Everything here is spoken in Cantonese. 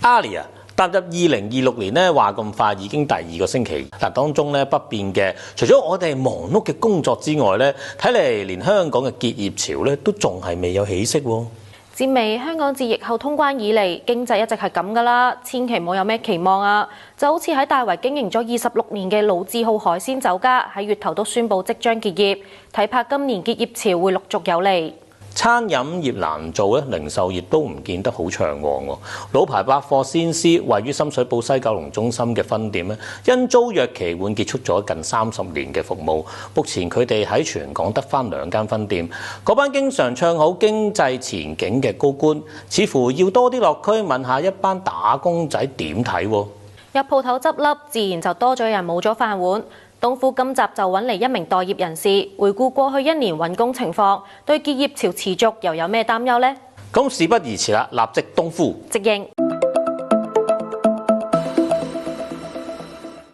ALIA 踏入2026年咧，話咁快已經第2個星期。嗱，當中咧不變嘅，除咗我哋忙碌嘅工作之外咧，睇嚟連香港嘅結業潮咧都仲係未有起色喎。至尾香港自疫後通關以嚟，經濟一直係咁噶啦，千祈唔好有咩期望啊！就好似喺大圍經營咗26年嘅老字號海鮮酒家，喺月頭都宣布即將結業，睇怕今年結業潮會陸續有嚟。餐飲業難做咧，零售業都唔見得好暢旺喎。老牌百貨鮮師位於深水埗西九龍中心嘅分店咧，因租約期滿結束咗近30年嘅服務。目前佢哋喺全港得返2間分店。嗰班經常唱好經濟前景嘅高官，似乎要多啲落區問下一班打工仔點睇喎。有鋪頭執笠，自然就多咗人冇咗飯碗。東夫今集就揾嚟一名待業人士，回顧過去1年揾工情況，對結業潮持續又有咩擔憂呢？咁事不宜遲啦，立即東夫直認。